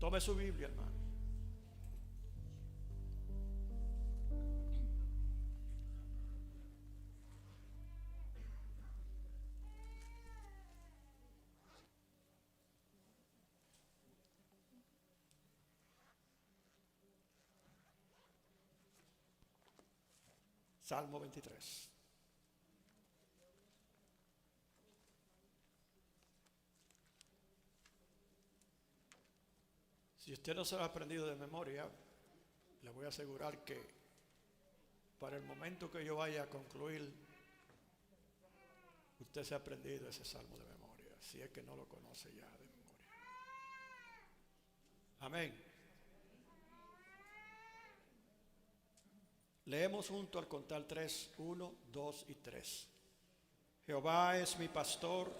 Tome su Biblia, hermano. Salmo 23. Si usted no se lo ha aprendido de memoria, le voy a asegurar que para el momento que yo vaya a concluir, usted se ha aprendido ese salmo de memoria, si es que no lo conoce ya de memoria. Amén. Leemos junto al contar 3, 1, 2 y 3. Jehová es mi pastor,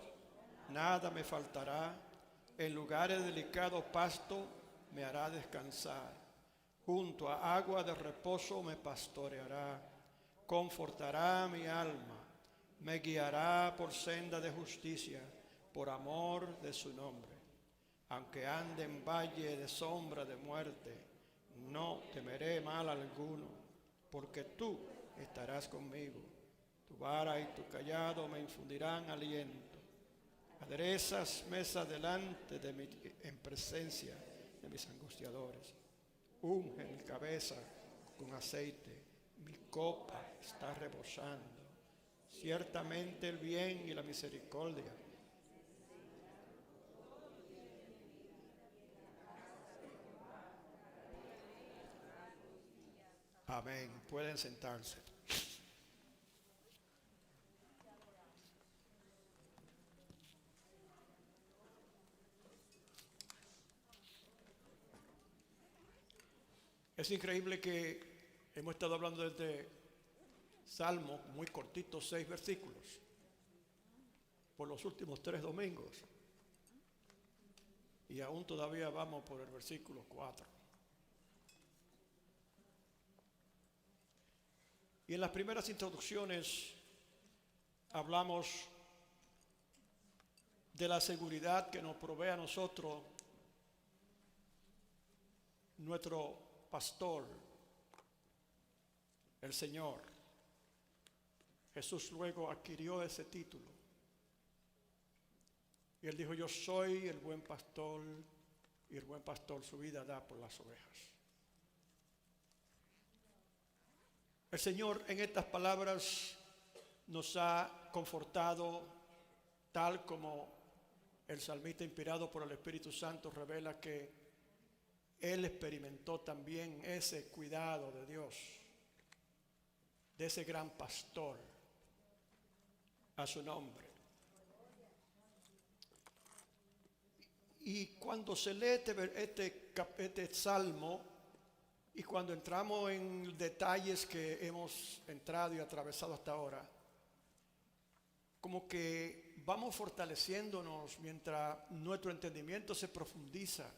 nada me faltará. En lugares delicados pasto me hará descansar. Junto a agua de reposo me pastoreará. Confortará mi alma. Me guiará por senda de justicia, por amor de su nombre. Aunque ande en valle de sombra de muerte, no temeré mal alguno, porque tú estarás conmigo. Tu vara y tu cayado me infundirán aliento. Aderezas mesa delante de mí en presencia de mis angustiadores. Unge mi cabeza con aceite, mi copa está rebosando. Ciertamente el bien y la misericordia amén. Pueden sentarse. Es increíble que hemos estado hablando de este salmo muy cortito, 6 versículos, por los últimos 3 domingos. Y aún todavía vamos por el versículo 4. Y en las primeras introducciones hablamos de la seguridad que nos provee a nosotros nuestro pastor, el Señor. Jesús luego adquirió ese título. Y él dijo: yo soy el buen pastor, y el buen pastor su vida da por las ovejas. El Señor en estas palabras nos ha confortado, tal como el salmista inspirado por el Espíritu Santo revela que él experimentó también ese cuidado de Dios, de ese gran pastor, a su nombre. Y cuando se lee este salmo, y cuando entramos en detalles que hemos entrado y atravesado hasta ahora, como que vamos fortaleciéndonos mientras nuestro entendimiento se profundiza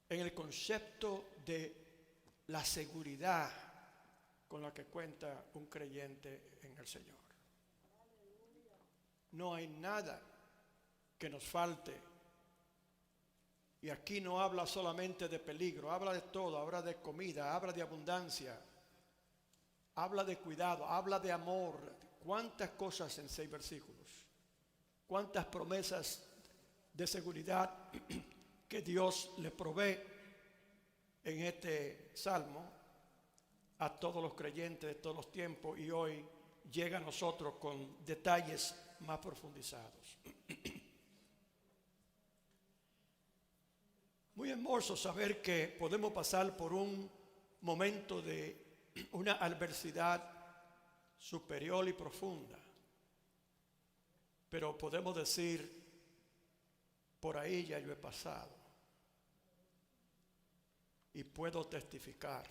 en el concepto de la seguridad con la que cuenta un creyente en el Señor. No hay nada que nos falte. Y aquí no habla solamente de peligro, habla de todo, habla de comida, habla de abundancia, habla de cuidado, habla de amor. ¿Cuántas cosas en 6 versículos? ¿Cuántas promesas de seguridad que Dios le provee en este salmo a todos los creyentes de todos los tiempos, y hoy llega a nosotros con detalles más profundizados? Muy hermoso saber que podemos pasar por un momento de una adversidad superior y profunda, pero podemos decir: por ahí ya yo he pasado, y puedo testificar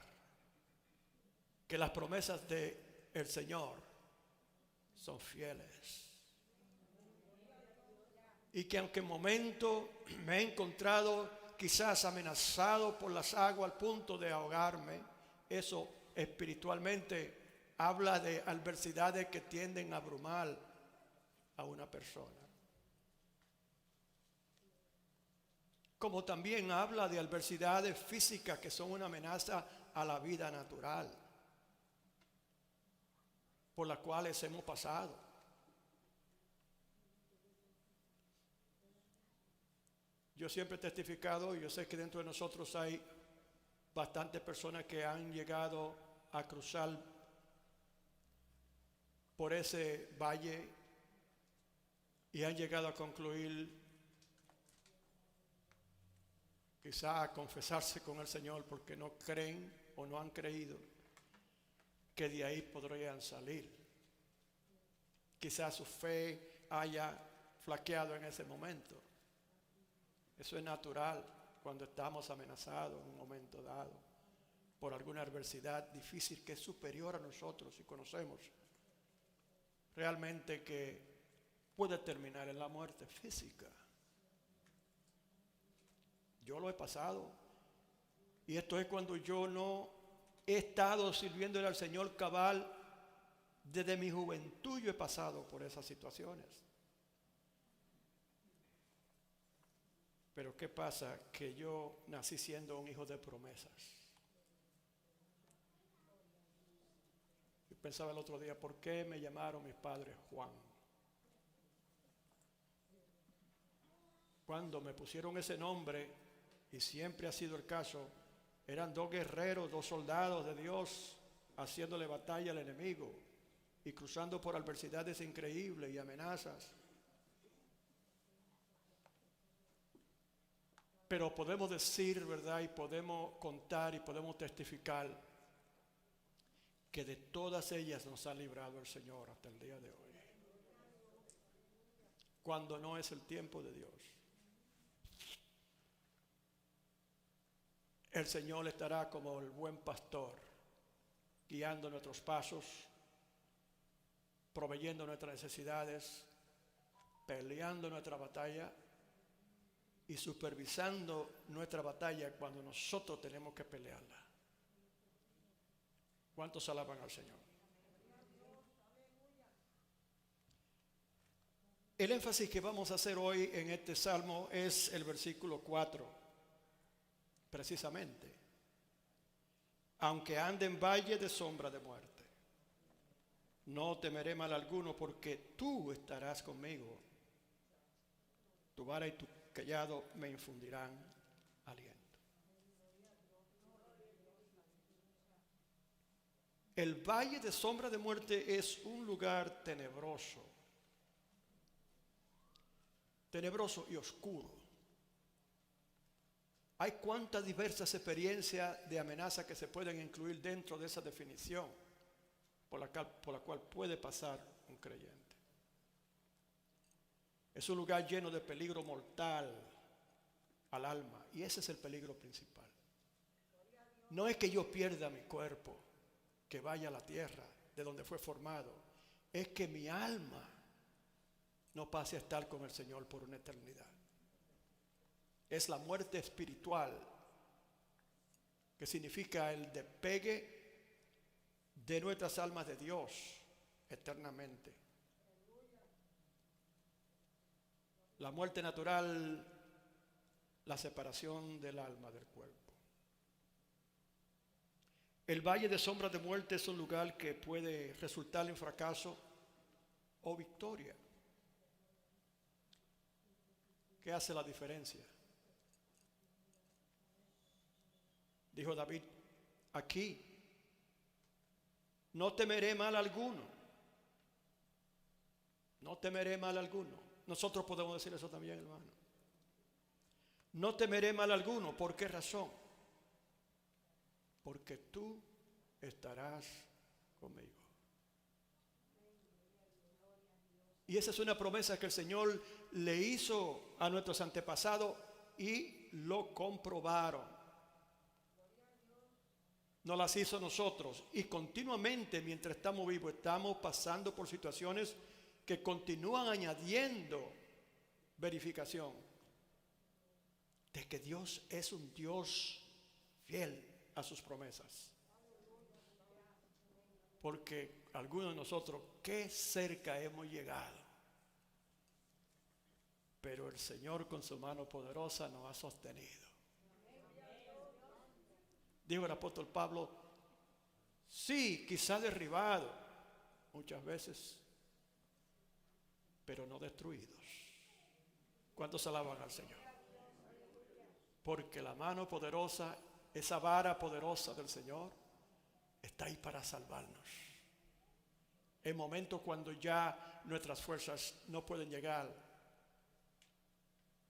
que las promesas del Señor son fieles, y que aunque en momento me he encontrado quizás amenazado por las aguas al punto de ahogarme, eso espiritualmente habla de adversidades que tienden a abrumar a una persona. como también habla de adversidades físicas que son una amenaza a la vida natural, por las cuales hemos pasado. Yo siempre he testificado, y yo sé que dentro de nosotros hay bastantes personas que han llegado a cruzar por ese valle y han llegado a concluir, quizá a confesarse con el Señor porque no creen o no han creído que de ahí podrían salir. Quizá su fe haya flaqueado en ese momento. Eso es natural cuando estamos amenazados en un momento dado por alguna adversidad difícil que es superior a nosotros y conocemos realmente que puede terminar en la muerte física. Yo lo he pasado, y esto es cuando yo no he estado sirviéndole al Señor cabal. Desde mi juventud yo he pasado por esas situaciones. Pero ¿qué pasa? Que yo nací siendo un hijo de promesas. Yo pensaba el otro día, ¿por qué me llamaron mis padres Juan? Cuando me pusieron ese nombre, y siempre ha sido el caso, eran dos guerreros, dos soldados de Dios, haciéndole batalla al enemigo y cruzando por adversidades increíbles y amenazas. Pero podemos decir, ¿verdad? Y podemos contar y podemos testificar que de todas ellas nos ha librado el Señor hasta el día de hoy. Cuando no es el tiempo de Dios, el Señor estará como el buen pastor, guiando nuestros pasos, proveyendo nuestras necesidades, peleando nuestra batalla y supervisando nuestra batalla cuando nosotros tenemos que pelearla. ¿Cuántos alaban al Señor? El énfasis que vamos a hacer hoy en este salmo es el versículo 4, precisamente. Aunque ande en valle de sombra de muerte, no temeré mal alguno, porque tú estarás conmigo. Tu vara y tu callado me infundirán aliento. El valle de sombra de muerte es un lugar tenebroso y oscuro. Hay cuantas diversas experiencias de amenaza que se pueden incluir dentro de esa definición por la cual puede pasar un creyente. Es un lugar lleno de peligro mortal al alma, y ese es el peligro principal. No es que yo pierda mi cuerpo, que vaya a la tierra de donde fue formado, es que mi alma no pase a estar con el Señor por una eternidad. Es la muerte espiritual, que significa el despegue de nuestras almas de Dios eternamente. La muerte natural, la separación del alma del cuerpo. El valle de sombras de muerte es un lugar que puede resultar en fracaso o victoria. ¿Qué hace la diferencia? Dijo David aquí, no temeré mal alguno. No temeré mal alguno. Nosotros podemos decir eso también, hermano. No temeré mal alguno. ¿Por qué razón? Porque tú estarás conmigo. Y esa es una promesa que el Señor le hizo a nuestros antepasados y lo comprobaron. Nos las hizo a nosotros, y continuamente mientras estamos vivos estamos pasando por situaciones que continúan añadiendo verificación de que Dios es un Dios fiel a sus promesas. Porque algunos de nosotros, qué cerca hemos llegado, pero el Señor con su mano poderosa nos ha sostenido. Dijo el apóstol Pablo, sí, quizá derribado muchas veces, pero no destruidos. ¿Cuántos alaban al Señor? Porque la mano poderosa, esa vara poderosa del Señor, está ahí para salvarnos. En momentos cuando ya nuestras fuerzas no pueden llegar,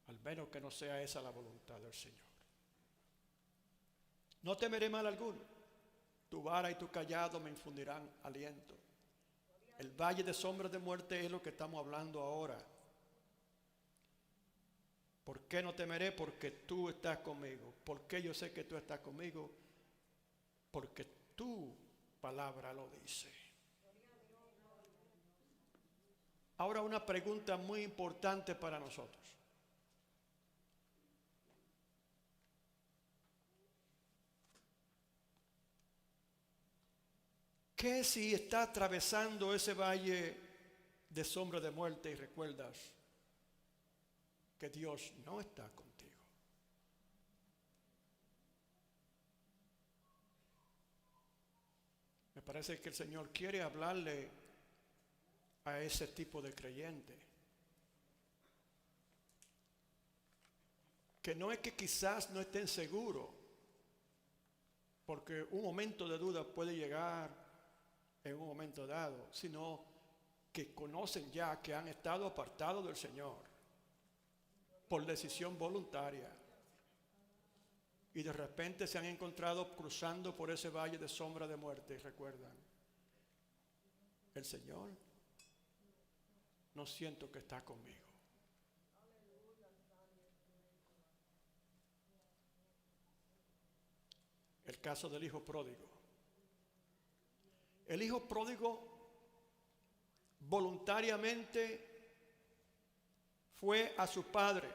al menos que no sea esa la voluntad del Señor. No temeré mal alguno. Tu vara y tu cayado me infundirán aliento. El valle de sombras de muerte es lo que estamos hablando ahora. ¿Por qué no temeré? Porque tú estás conmigo. ¿Por qué yo sé que tú estás conmigo? Porque tu palabra lo dice. Ahora una pregunta muy importante para nosotros. ¿Qué si está atravesando ese valle de sombra de muerte y recuerdas que Dios no está contigo? Me parece que el Señor quiere hablarle a ese tipo de creyente. Que no es que quizás no estén seguros, porque un momento de duda puede llegar en un momento dado, sino que conocen ya que han estado apartados del Señor por decisión voluntaria y de repente se han encontrado cruzando por ese valle de sombra de muerte y recuerdan, el Señor no siento que está conmigo. El caso del hijo pródigo. El hijo pródigo voluntariamente fue a su padre.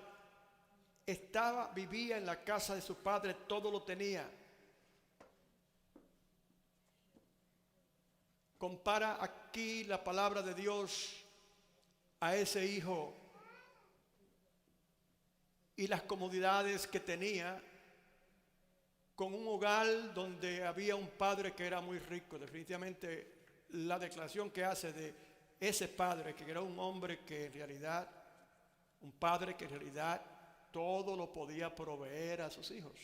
Vivía en la casa de su padre, todo lo tenía. Compara aquí la palabra de Dios a ese hijo y las comodidades que tenía con un hogar donde había un padre que era muy rico. Definitivamente la declaración que hace de ese padre, que era un hombre que en realidad, un padre que en realidad todo lo podía proveer a sus hijos.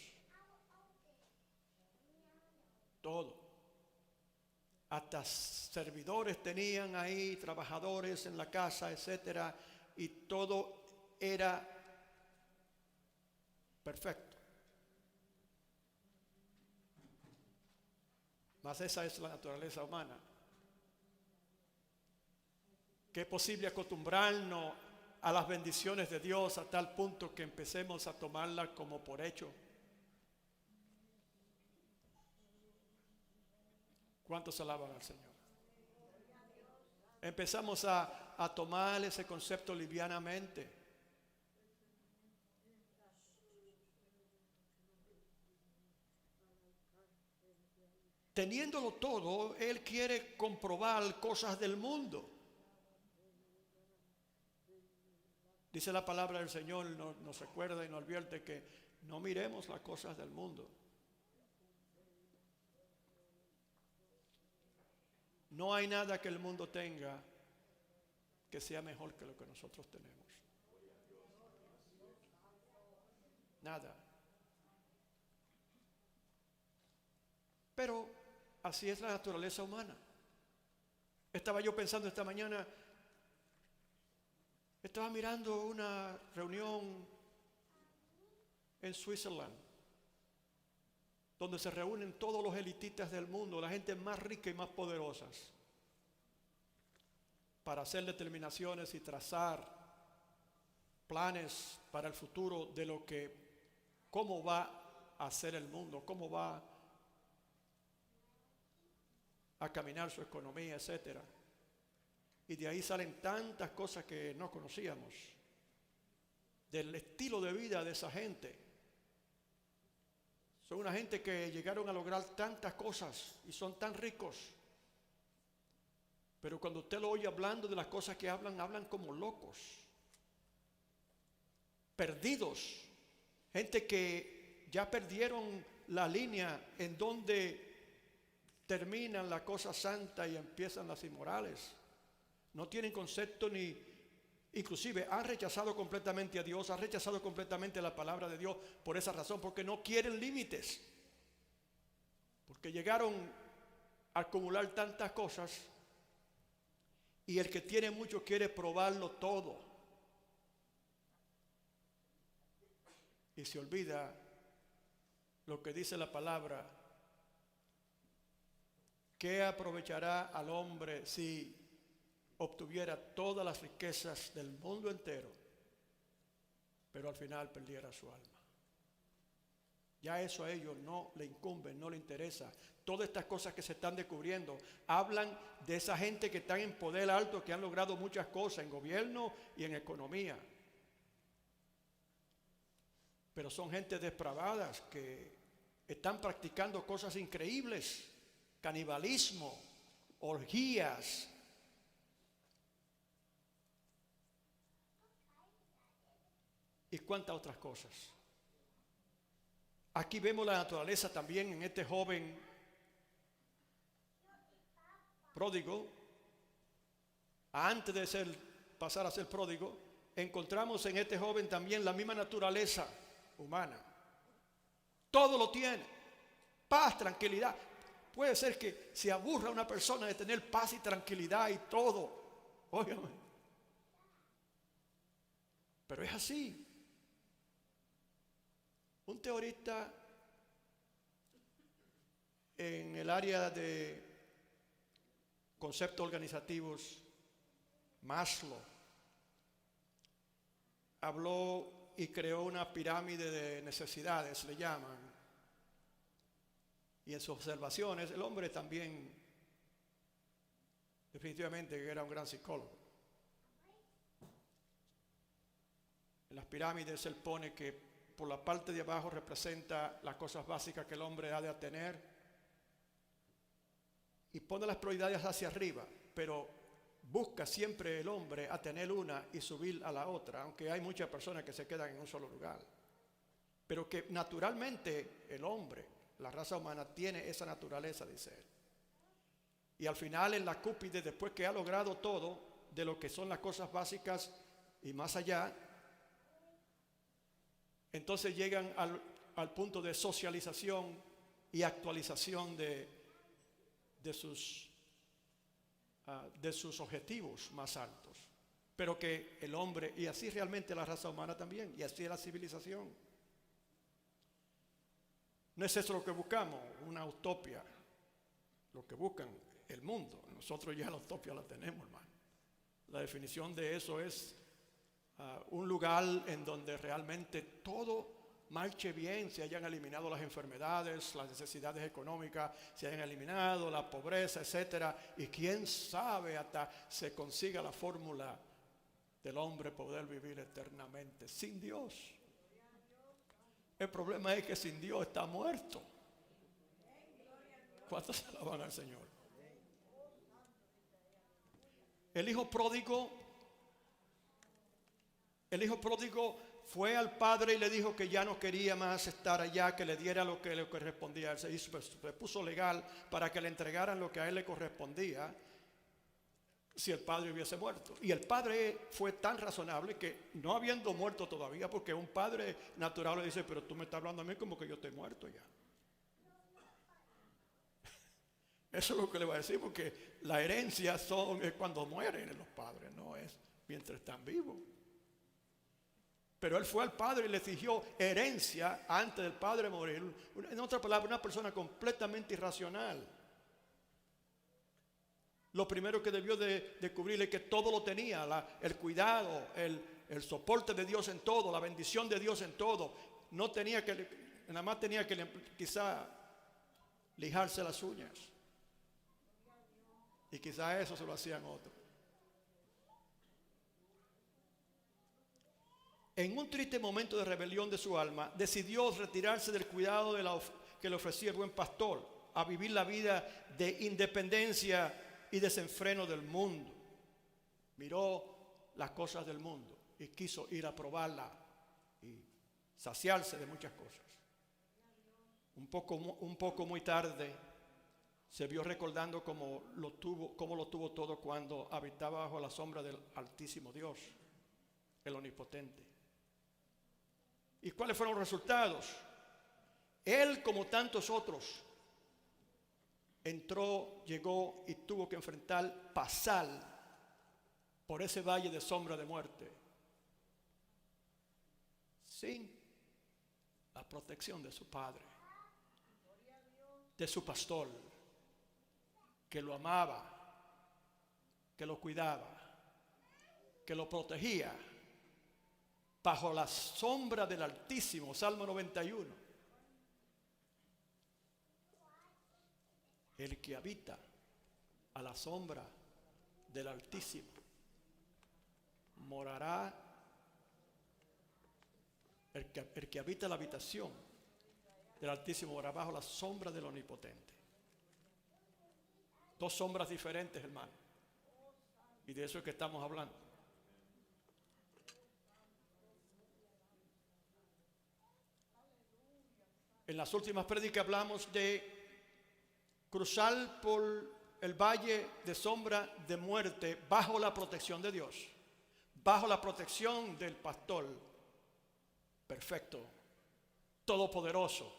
Todo. Hasta servidores tenían ahí, trabajadores en la casa, etcétera, y todo era perfecto. Mas esa es la naturaleza humana. Que es posible acostumbrarnos a las bendiciones de Dios a tal punto que empecemos a tomarlas como por hecho. ¿Cuántos alaban al Señor? Empezamos a tomar ese concepto livianamente. Teniéndolo todo, Él quiere comprobar cosas del mundo. Dice la palabra del Señor, nos recuerda y nos advierte que no miremos las cosas del mundo. No hay nada que el mundo tenga que sea mejor que lo que nosotros tenemos. Nada. Pero así es la naturaleza humana. Estaba yo pensando esta mañana, estaba mirando una reunión en Switzerland, donde se reúnen todos los elitistas del mundo, la gente más rica y más poderosas, para hacer determinaciones y trazar planes para el futuro de lo que, cómo va a ser el mundo, cómo va a caminar su economía, etcétera. Y de ahí salen tantas cosas que no conocíamos, del estilo de vida de esa gente. Son una gente que llegaron a lograr tantas cosas y son tan ricos. Pero cuando usted lo oye hablando de las cosas que hablan, hablan como locos. perdidos, gente que ya perdieron la línea en donde terminan la cosa santa y empiezan las inmorales. No tienen concepto ni, inclusive han rechazado completamente a Dios, han rechazado completamente la palabra de Dios por esa razón, porque no quieren límites, porque llegaron a acumular tantas cosas y el que tiene mucho quiere probarlo todo y se olvida lo que dice la palabra. ¿Qué aprovechará al hombre si obtuviera todas las riquezas del mundo entero, pero al final perdiera su alma? Ya eso a ellos no le incumbe, no le interesa. Todas estas cosas que se están descubriendo hablan de esa gente que está en poder alto, que han logrado muchas cosas en gobierno y en economía. Pero son gente depravadas que están practicando cosas increíbles. Canibalismo, orgías. Y cuántas otras cosas. Aquí vemos la naturaleza también en este joven pródigo. Antes de pasar a ser pródigo, encontramos en este joven también la misma naturaleza humana. Todo lo tiene. Paz, tranquilidad. Puede ser que se aburra una persona de tener paz y tranquilidad y todo. Óigame. Pero es así. Un teorista en el área de conceptos organizativos, Maslow, habló y creó una pirámide de necesidades, le llaman. Y en sus observaciones, el hombre también, definitivamente era un gran psicólogo. En las pirámides él pone que por la parte de abajo representa las cosas básicas que el hombre ha de tener y pone las prioridades hacia arriba, pero busca siempre el hombre a tener una y subir a la otra, aunque hay muchas personas que se quedan en un solo lugar. Pero que naturalmente el hombre, la raza humana, tiene esa naturaleza, dice él. Y al final en la cúspide, después que ha logrado todo de lo que son las cosas básicas y más allá, entonces llegan al punto de socialización y actualización de sus objetivos más altos. Pero que el hombre, y así realmente la raza humana también, y así es la civilización. No es eso lo que buscamos, una utopía, lo que buscan el mundo. Nosotros ya la utopía la tenemos, hermano. La definición de eso es un lugar en donde realmente todo marche bien, se hayan eliminado las enfermedades, las necesidades económicas, se hayan eliminado la pobreza, etcétera, y quién sabe hasta se consiga la fórmula del hombre poder vivir eternamente sin Dios. El problema es que sin Dios está muerto. ¿Cuántos se alaban al Señor? El hijo pródigo fue al padre y le dijo que ya no quería más estar allá, que le diera lo que le correspondía. Él se puso legal para que le entregaran lo que a él le correspondía si el padre hubiese muerto. Y el padre fue tan razonable que, no habiendo muerto todavía, porque un padre natural le dice, pero tú me estás hablando a mí como que yo estoy muerto ya. Eso es lo que le va a decir, porque la herencia es cuando mueren los padres, no es mientras están vivos. Pero él fue al padre y le exigió herencia antes del padre morir. En otras palabras, una persona completamente irracional. Lo primero que debió de descubrir es que todo lo tenía, el cuidado, el soporte de Dios en todo, la bendición de Dios en todo. No tenía que, nada más tenía que quizá lijarse las uñas. Y quizá eso se lo hacían otros. En un triste momento de rebelión de su alma, decidió retirarse del cuidado que le ofrecía el buen pastor, a vivir la vida de independencia y desenfreno del mundo. Miró las cosas del mundo y quiso ir a probarla saciarse de muchas cosas. Un poco muy tarde se vio recordando cómo lo tuvo todo cuando habitaba bajo la sombra del Altísimo Dios, el Omnipotente. ¿Y cuáles fueron los resultados? Él, como tantos otros, llegó y tuvo que pasar por ese valle de sombra de muerte, sin la protección de su padre, de su pastor, que lo amaba, que lo cuidaba, que lo protegía, bajo la sombra del Altísimo. Salmo 91. El que habita a la sombra del Altísimo morará. El que habita la habitación del Altísimo morará bajo la sombra del Omnipotente. Dos sombras diferentes, hermano. Y de eso es que estamos hablando. En las últimas prédicas hablamos de cruzar por el valle de sombra de muerte bajo la protección de Dios, bajo la protección del pastor perfecto, todopoderoso.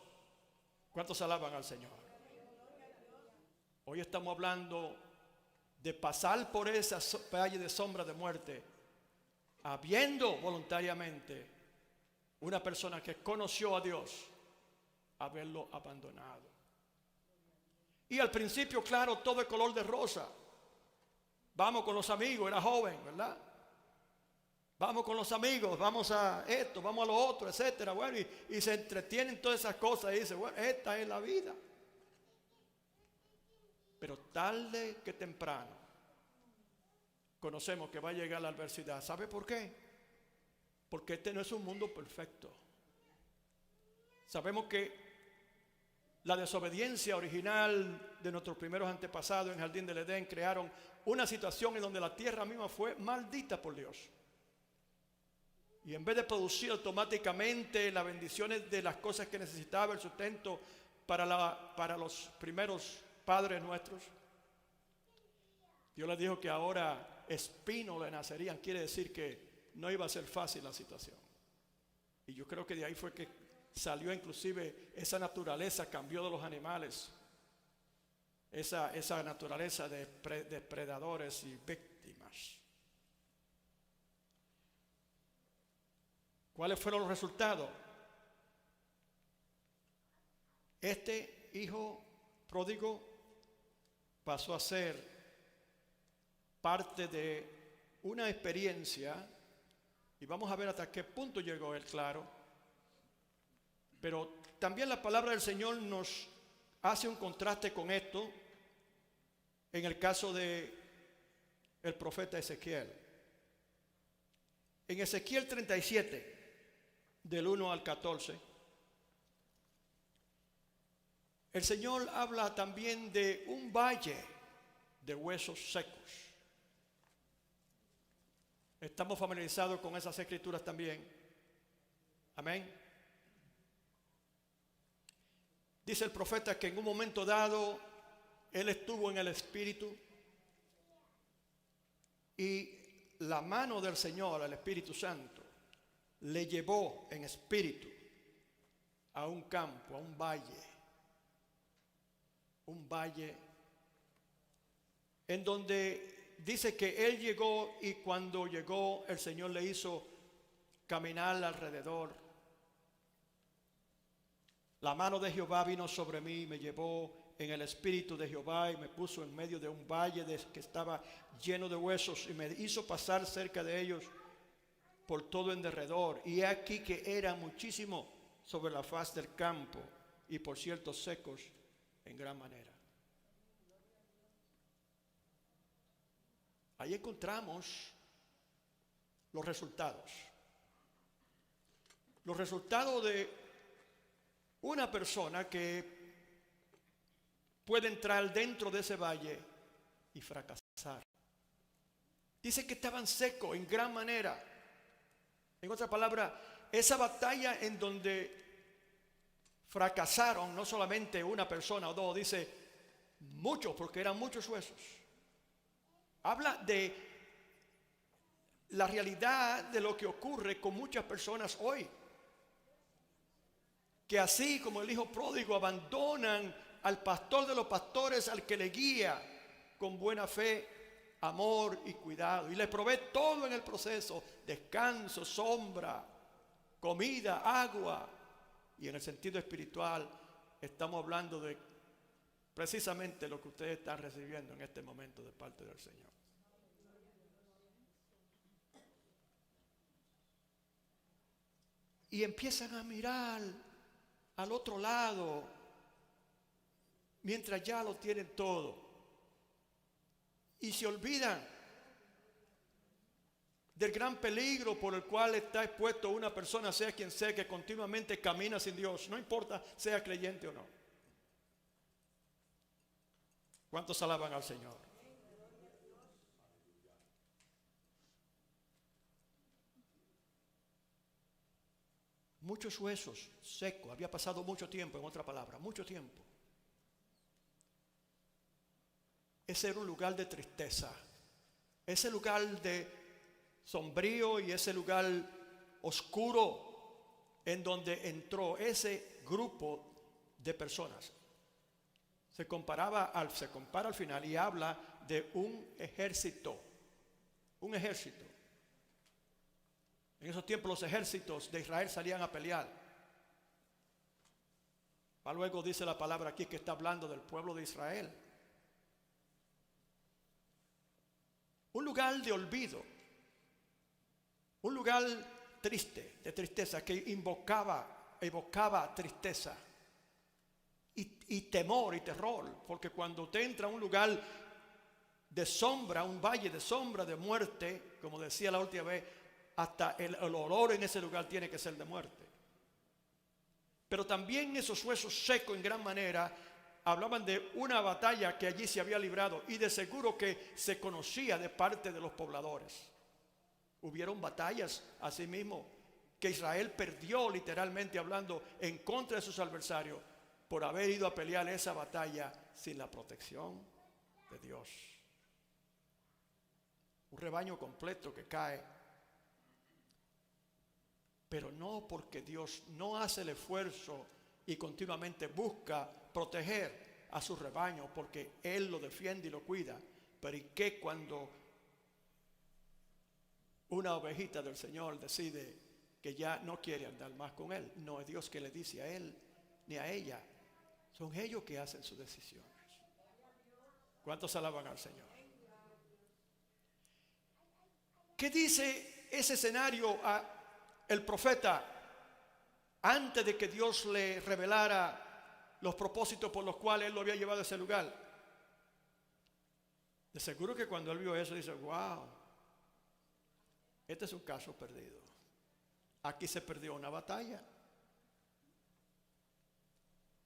¿Cuántos alaban al Señor? Hoy estamos hablando de pasar por esa valle de sombra de muerte, habiendo voluntariamente una persona que conoció a Dios, haberlo abandonado. Y al principio, claro, todo el color de rosa. Vamos con los amigos, era joven, ¿verdad? Vamos con los amigos, vamos a esto, vamos a lo otro, etcétera. Bueno, y se entretienen todas esas cosas y dicen, bueno, esta es la vida. Pero tarde que temprano conocemos que va a llegar la adversidad. ¿Sabe por qué? Porque este no es un mundo perfecto. Sabemos que la desobediencia original de nuestros primeros antepasados en el jardín del Edén crearon una situación en donde la tierra misma fue maldita por Dios. Y en vez de producir automáticamente las bendiciones de las cosas que necesitaba, el sustento para los primeros padres nuestros, Dios les dijo que ahora espinos le nacerían. Quiere decir que no iba a ser fácil la situación. Y yo creo que de ahí fue que salió inclusive esa naturaleza, cambió de los animales, esa naturaleza de depredadores y víctimas. ¿Cuáles fueron los resultados? Este hijo pródigo pasó a ser parte de una experiencia, y vamos a ver hasta qué punto llegó él, claro. Pero también la palabra del Señor nos hace un contraste con esto en el caso de el profeta Ezequiel. En Ezequiel 37, del 1 al 14, el Señor habla también de un valle de huesos secos. Estamos familiarizados con esas escrituras también. Amén. Dice el profeta que en un momento dado él estuvo en el Espíritu y la mano del Señor, el Espíritu Santo, le llevó en espíritu a un campo, a un valle en donde dice que él llegó, y cuando llegó el Señor le hizo caminar alrededor. La mano de Jehová vino sobre mí, me llevó en el espíritu de Jehová y me puso en medio de un valle que estaba lleno de huesos y me hizo pasar cerca de ellos por todo en derredor. Y he aquí que era muchísimo sobre la faz del campo y por cierto secos en gran manera. Ahí encontramos los resultados. Los resultados de una persona que puede entrar dentro de ese valle y fracasar. Dice que estaban secos en gran manera. En otra palabra, esa batalla en donde fracasaron no solamente una persona o dos, dice muchos, porque eran muchos huesos. Habla de la realidad de lo que ocurre con muchas personas hoy, que así como el hijo pródigo abandonan al pastor de los pastores, al que le guía con buena fe, amor y cuidado, y le provee todo en el proceso: descanso, sombra, comida, agua. Y en el sentido espiritual estamos hablando de precisamente lo que ustedes están recibiendo en este momento de parte del Señor. Y empiezan a mirar al otro lado mientras ya lo tienen todo. Y se olvidan del gran peligro por el cual está expuesto una persona, sea quien sea, que continuamente camina sin Dios, no importa sea creyente o no. ¿Cuántos alaban al Señor? Muchos huesos secos, había pasado mucho tiempo, en otra palabra, mucho tiempo. Ese era un lugar de tristeza, ese lugar de sombrío y ese lugar oscuro en donde entró ese grupo de personas. Se compara al final y habla de un ejército. Un ejército. En esos tiempos los ejércitos de Israel salían a pelear. Luego dice la palabra aquí que está hablando del pueblo de Israel. Un lugar de olvido. Un lugar triste, de tristeza, que evocaba tristeza y temor y terror, porque cuando usted entra a un lugar de sombra, un valle de sombra, de muerte, como decía la última vez, hasta el olor en ese lugar tiene que ser de muerte. Pero también esos huesos secos en gran manera hablaban de una batalla que allí se había librado, y de seguro que se conocía de parte de los pobladores. Hubieron batallas asimismo que Israel perdió, literalmente hablando, en contra de sus adversarios por haber ido a pelear esa batalla sin la protección de Dios. Un rebaño completo que cae, pero no porque Dios no hace el esfuerzo y continuamente busca proteger a su rebaño, porque Él lo defiende y lo cuida. Pero ¿y qué cuando una ovejita del Señor decide que ya no quiere andar más con Él? No es Dios que le dice a él ni a ella, son ellos que hacen sus decisiones. ¿Cuántos alaban al Señor? ¿Qué dice ese escenario a el profeta antes de que Dios le revelara los propósitos por los cuales Él lo había llevado a ese lugar? De seguro que cuando él vio eso dice: wow, este es un caso perdido. Aquí se perdió una batalla.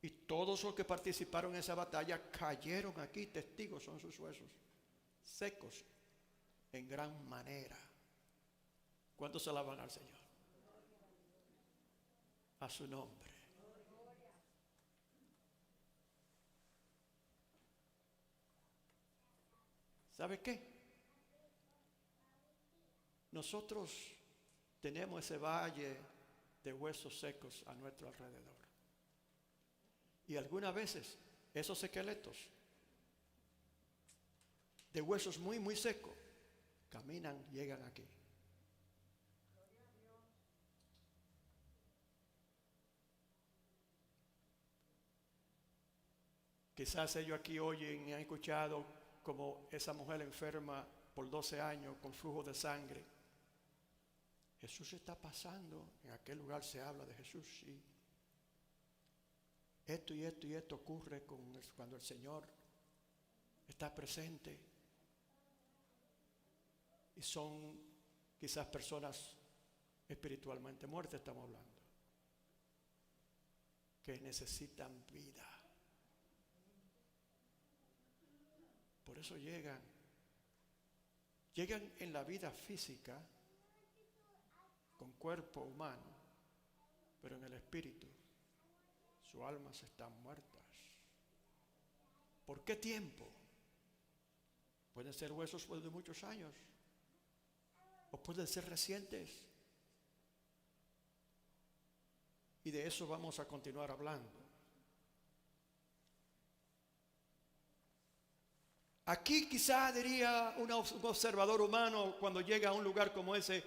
Y todos los que participaron en esa batalla cayeron aquí, testigos son sus huesos, secos en gran manera. ¿Cuántos alaban al Señor? A su nombre. ¿Sabe qué? Nosotros tenemos ese valle de huesos secos a nuestro alrededor. Y algunas veces esos esqueletos de huesos muy, muy secos caminan, llegan aquí. Quizás ellos aquí oyen y han escuchado como esa mujer enferma por 12 años con flujo de sangre. Jesús está pasando, en aquel lugar se habla de Jesús, sí. Esto y esto y esto ocurre cuando el Señor está presente. Y son quizás personas espiritualmente muertas, estamos hablando, que necesitan vida. Por eso llegan en la vida física con cuerpo humano, pero en el espíritu sus almas están muertas. ¿Por qué tiempo? Pueden ser huesos de muchos años, o pueden ser recientes. Y de eso vamos a continuar hablando. Aquí quizá diría un observador humano cuando llega a un lugar como ese: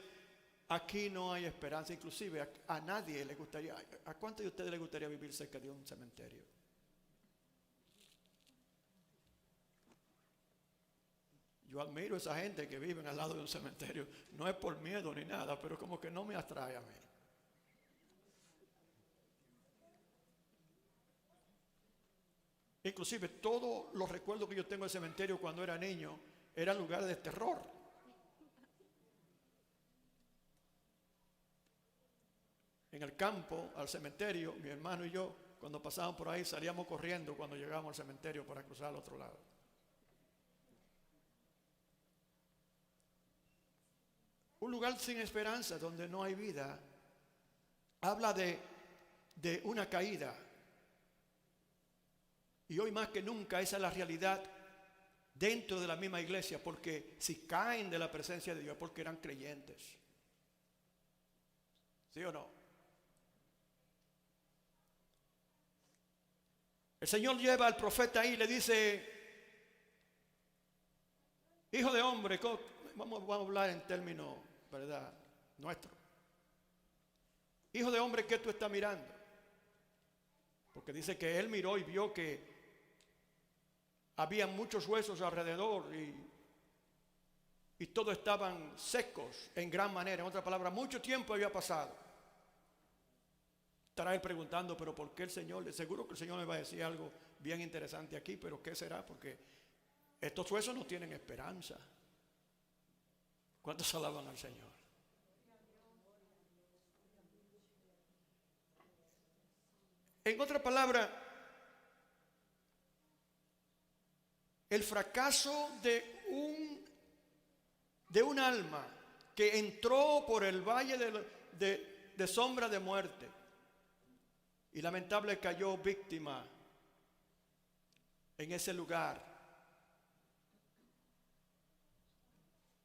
aquí no hay esperanza. Inclusive a nadie le gustaría. ¿A cuántos de ustedes les gustaría vivir cerca de un cementerio? Yo admiro a esa gente que vive al lado de un cementerio. No es por miedo ni nada, pero como que no me atrae a mí. Inclusive todos los recuerdos que yo tengo del cementerio cuando era niño eran lugares de terror. En el campo, al cementerio, mi hermano y yo, cuando pasábamos por ahí, salíamos corriendo cuando llegábamos al cementerio para cruzar al otro lado. Un lugar sin esperanza, donde no hay vida, habla de una caída. Y hoy más que nunca esa es la realidad dentro de la misma iglesia, porque si caen de la presencia de Dios es porque eran creyentes. ¿Sí o no? El Señor lleva al profeta ahí y le dice: hijo de hombre, vamos a hablar en términos, ¿verdad?, nuestros. Hijo de hombre, ¿qué tú estás mirando? Porque dice que él miró y vio que había muchos huesos alrededor y todos estaban secos en gran manera. En otras palabras, mucho tiempo había pasado. Estará él preguntando: pero ¿por qué el Señor? Seguro que el Señor me va a decir algo bien interesante aquí, pero ¿qué será? Porque estos huesos no tienen esperanza. ¿Cuántos alaban al Señor? En otras palabras, el fracaso de un alma que entró por el valle de sombra de muerte y lamentable cayó víctima en ese lugar.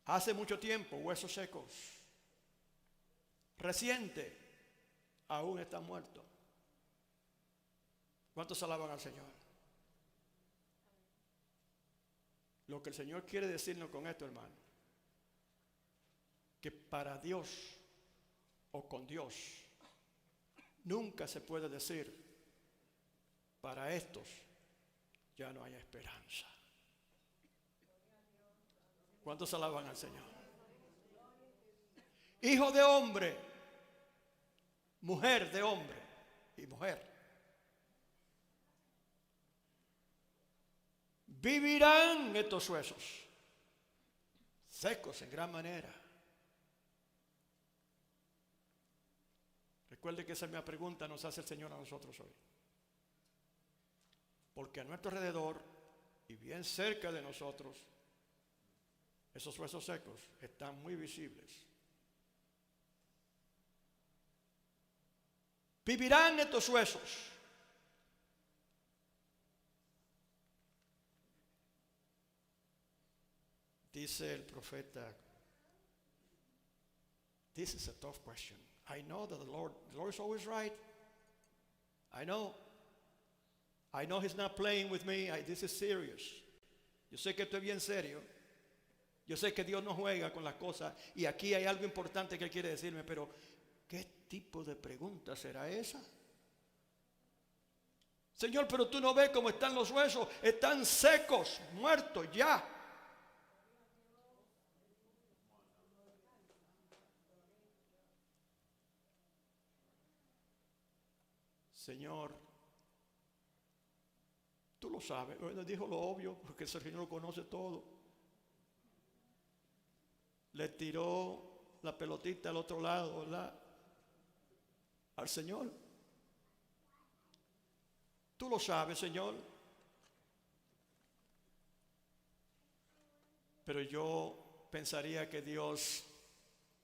Hace mucho tiempo, huesos secos. Reciente, aún está muerto. ¿Cuántos alaban al Señor? Lo que el Señor quiere decirnos con esto, hermano, que para Dios o con Dios nunca se puede decir: para estos ya no hay esperanza. ¿Cuántos alaban al Señor? Hijo de hombre, mujer de hombre y mujer, vivirán estos huesos secos en gran manera. Recuerde que esa misma pregunta nos hace el Señor a nosotros hoy. Porque a nuestro alrededor y bien cerca de nosotros, esos huesos secos están muy visibles. Vivirán estos huesos. Dice el profeta: this is a tough question. I know that the Lord is always right. I know He's not playing with me. This is serious. Yo sé que esto es bien serio. Yo sé que Dios no juega con las cosas. Y aquí hay algo importante que Él quiere decirme. Pero, ¿qué tipo de pregunta será esa? Señor, pero tú no ves cómo están los huesos. Están secos, muertos ya. Señor, tú lo sabes. Bueno, dijo lo obvio, porque el Señor lo conoce todo. Le tiró la pelotita al otro lado, ¿verdad?, al Señor. Tú lo sabes, Señor. Pero yo pensaría que Dios,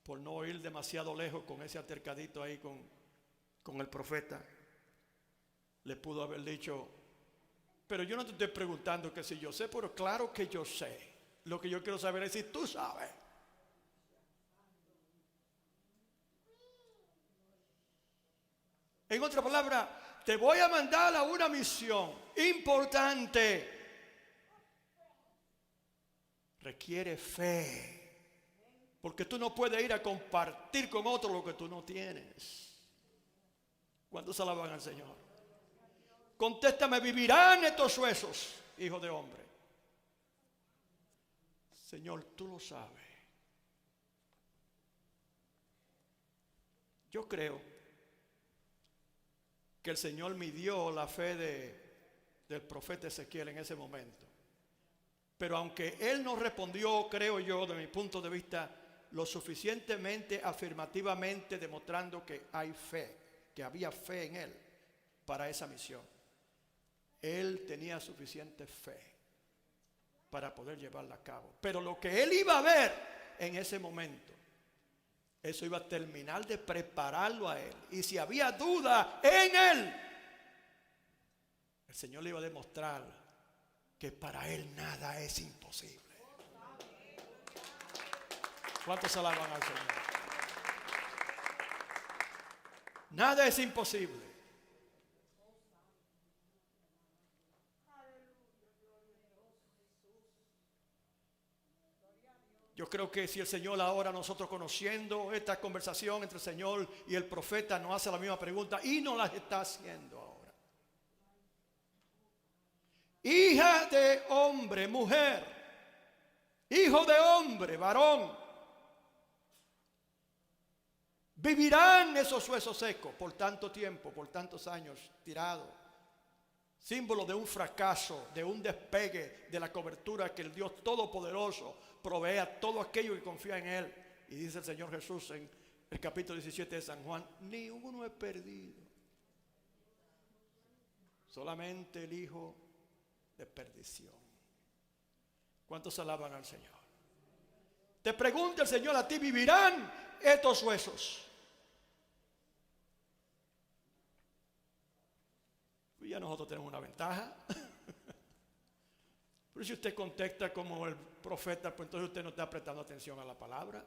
por no ir demasiado lejos con ese altercadito ahí con con el profeta, le pudo haber dicho: pero yo no te estoy preguntando que si yo sé, pero claro que yo sé. Lo que yo quiero saber es si tú sabes. En otra palabra, te voy a mandar a una misión importante. Requiere fe, porque tú no puedes ir a compartir con otro lo que tú no tienes. ¿Cuántos alaban al Señor? Contéstame: ¿vivirán estos huesos, hijo de hombre? Señor, tú lo sabes. Yo creo que el Señor midió la fe del profeta Ezequiel en ese momento. Pero aunque él no respondió, creo yo, de mi punto de vista, lo suficientemente afirmativamente, demostrando que hay fe, que había fe en él para esa misión, él tenía suficiente fe para poder llevarla a cabo. Pero lo que él iba a ver en ese momento, eso iba a terminar de prepararlo a él. Y si había duda en él, el Señor le iba a demostrar que para él nada es imposible. ¿Cuántos alaban al Señor? Nada es imposible. Yo creo que si el Señor ahora, nosotros conociendo esta conversación entre el Señor y el profeta, nos hace la misma pregunta y nos la está haciendo ahora. Hija de hombre, mujer, hijo de hombre, varón, ¿vivirán esos huesos secos por tanto tiempo, por tantos años tirados? Símbolo de un fracaso, de un despegue de la cobertura que el Dios Todopoderoso provee a todo aquello que confía en Él. Y dice el Señor Jesús en el capítulo 17 de San Juan: ni uno es perdido, solamente el hijo de perdición. ¿Cuántos alaban al Señor? Te pregunta el Señor a ti: ¿vivirán estos huesos? Y ya nosotros tenemos una ventaja. Pero si usted contesta como el profeta, pues entonces usted no está prestando atención a la palabra.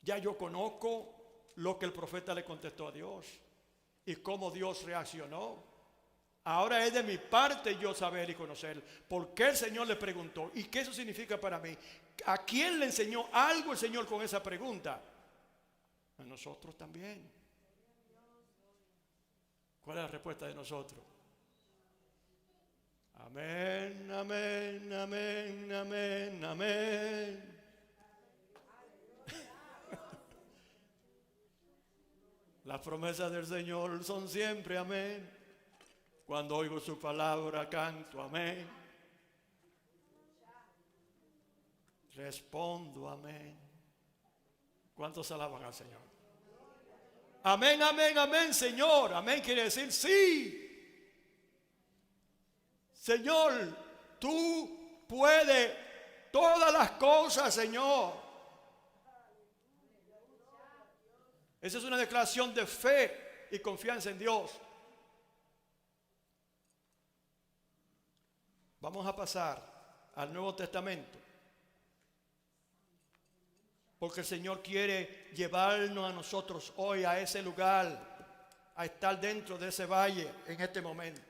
Ya yo conozco lo que el profeta le contestó a Dios y cómo Dios reaccionó. Ahora es de mi parte yo saber y conocer por qué el Señor le preguntó y qué eso significa para mí. ¿A quién le enseñó algo el Señor con esa pregunta? A nosotros también. ¿Cuál es la respuesta de nosotros? Amén, amén, amén, amén, amén. Las promesas del Señor son siempre amén. Cuando oigo su palabra canto amén. Respondo amén. ¿Cuántos alaban al Señor? Amén, amén, amén, Señor. Amén quiere decir sí. Señor, tú puedes todas las cosas, Señor. Esa es una declaración de fe y confianza en Dios. Vamos a pasar al Nuevo Testamento, porque el Señor quiere llevarnos a nosotros hoy a ese lugar, a estar dentro de ese valle en este momento.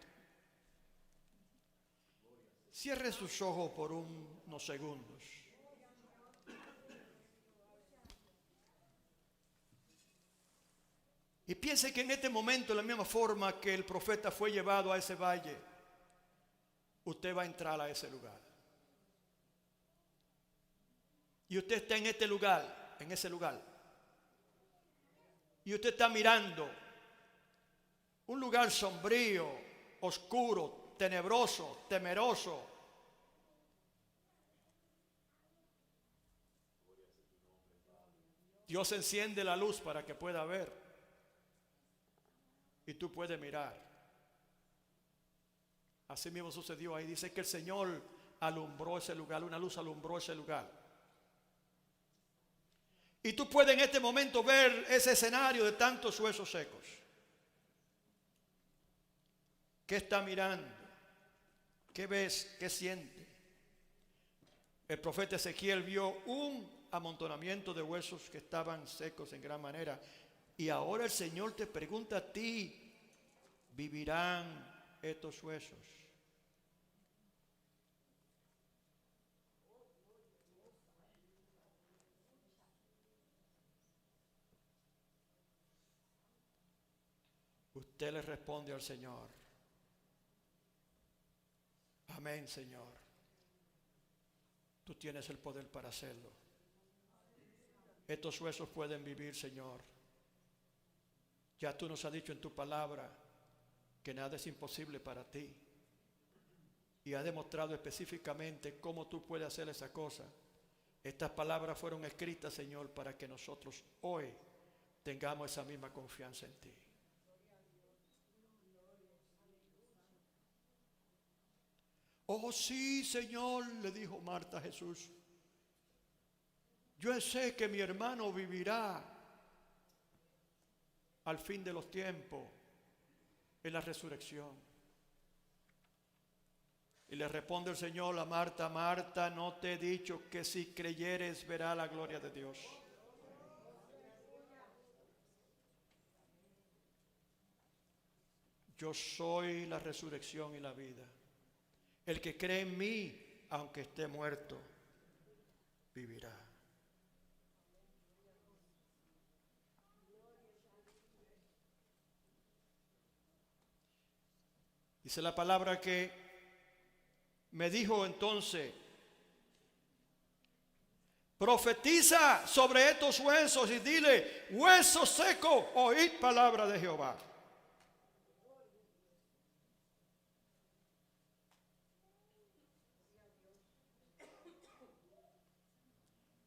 Cierre sus ojos por unos segundos. Y piense que en este momento, de la misma forma que el profeta fue llevado a ese valle, usted va a entrar a ese lugar. Y usted está en este lugar, en ese lugar. Y usted está mirando un lugar sombrío, oscuro, tenebroso, temeroso. Dios enciende la luz para que pueda ver. Y tú puedes mirar. Así mismo sucedió ahí. Dice que el Señor alumbró ese lugar, una luz alumbró ese lugar. Y tú puedes en este momento ver ese escenario de tantos huesos secos. ¿Qué está mirando? ¿Qué ves? ¿Qué siente? El profeta Ezequiel vio un amontonamiento de huesos que estaban secos en gran manera. Y ahora el Señor te pregunta a ti, ¿vivirán estos huesos? Usted le responde al Señor: amén, Señor. Tú tienes el poder para hacerlo. Estos huesos pueden vivir, Señor. Ya tú nos has dicho en tu palabra que nada es imposible para ti. Y has demostrado específicamente cómo tú puedes hacer esa cosa. Estas palabras fueron escritas, Señor, para que nosotros hoy tengamos esa misma confianza en ti. Oh sí, Señor, le dijo Marta a Jesús. Yo sé que mi hermano vivirá al fin de los tiempos en la resurrección. Y le responde el Señor a Marta: Marta, ¿no te he dicho que si creyeres verá la gloria de Dios? Yo soy la resurrección y la vida. El que cree en mí, aunque esté muerto, vivirá. Dice la palabra que me dijo entonces: profetiza sobre estos huesos y dile: huesos secos, oíd palabra de Jehová.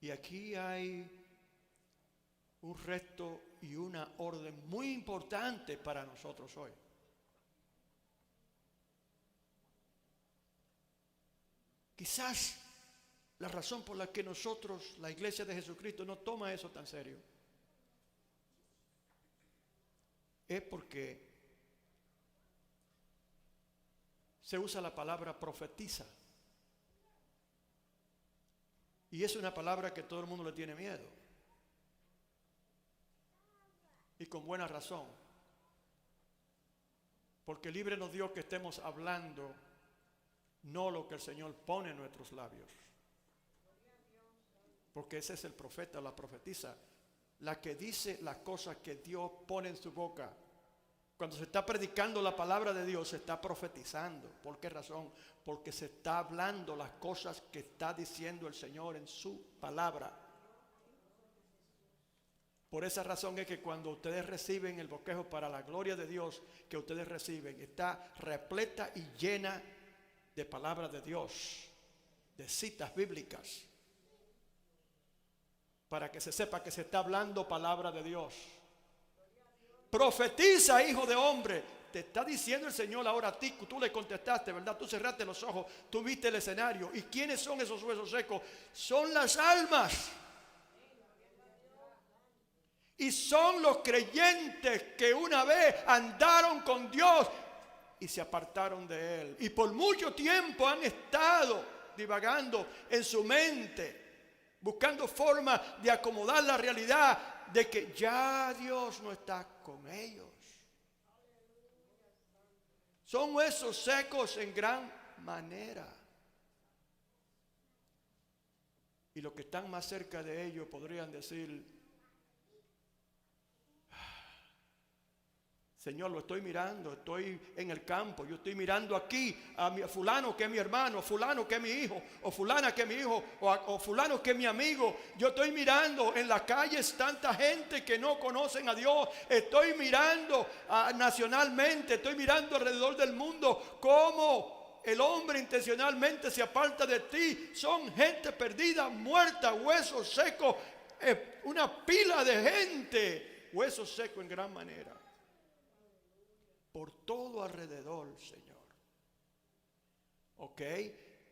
Y aquí hay un reto y una orden muy importante para nosotros hoy. Quizás la razón por la que nosotros, la Iglesia de Jesucristo, no toma eso tan serio es porque se usa la palabra profetiza. Y es una palabra que todo el mundo le tiene miedo. Y con buena razón. Porque libre nos dio que estemos hablando no lo que el Señor pone en nuestros labios. Porque ese es el profeta, la profetisa, la que dice las cosas que Dios pone en su boca. Cuando se está predicando la palabra de Dios, se está profetizando. ¿Por qué razón? Porque se está hablando las cosas que está diciendo el Señor en su palabra. Por esa razón es que cuando ustedes reciben el bosquejo para la gloria de Dios que ustedes reciben, está repleta y llena de palabra de Dios, de citas bíblicas, para que se sepa que se está hablando palabra de Dios. Profetiza, hijo de hombre. Te está diciendo el Señor ahora a ti. Tú le contestaste, ¿verdad? Tú cerraste los ojos, tú viste el escenario. ¿Y quiénes son esos huesos secos? Son las almas. Y son los creyentes que una vez andaron con Dios y se apartaron de Él. Y por mucho tiempo han estado divagando en su mente, buscando forma de acomodar la realidad de que ya Dios no está con ellos. Son huesos secos en gran manera. Y los que están más cerca de ellos podrían decir: Señor, lo estoy mirando, estoy en el campo, yo estoy mirando aquí a fulano que es mi hermano, fulano que es mi hijo, o fulana que es mi hijo, o fulano que es mi amigo. Yo estoy mirando en las calles tanta gente que no conocen a Dios. Estoy mirando nacionalmente, estoy mirando alrededor del mundo cómo el hombre intencionalmente se aparta de ti. Son gente perdida, muerta, huesos secos, una pila de gente, huesos secos en gran manera. Por todo alrededor, Señor. Ok,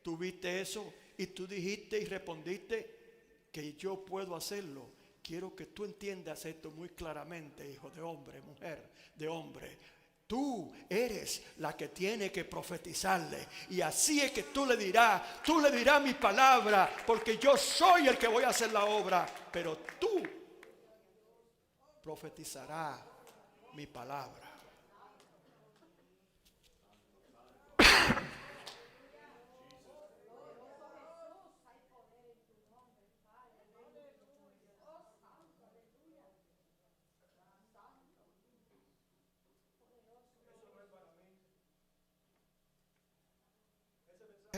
tú viste eso y tú dijiste y respondiste que yo puedo hacerlo, quiero que tú entiendas esto muy claramente, hijo de hombre, mujer de hombre. Tú eres la que tiene que profetizarle. Y así es que tú le dirás mi palabra, porque yo soy el que voy a hacer la obra. Pero tú profetizarás mi palabra.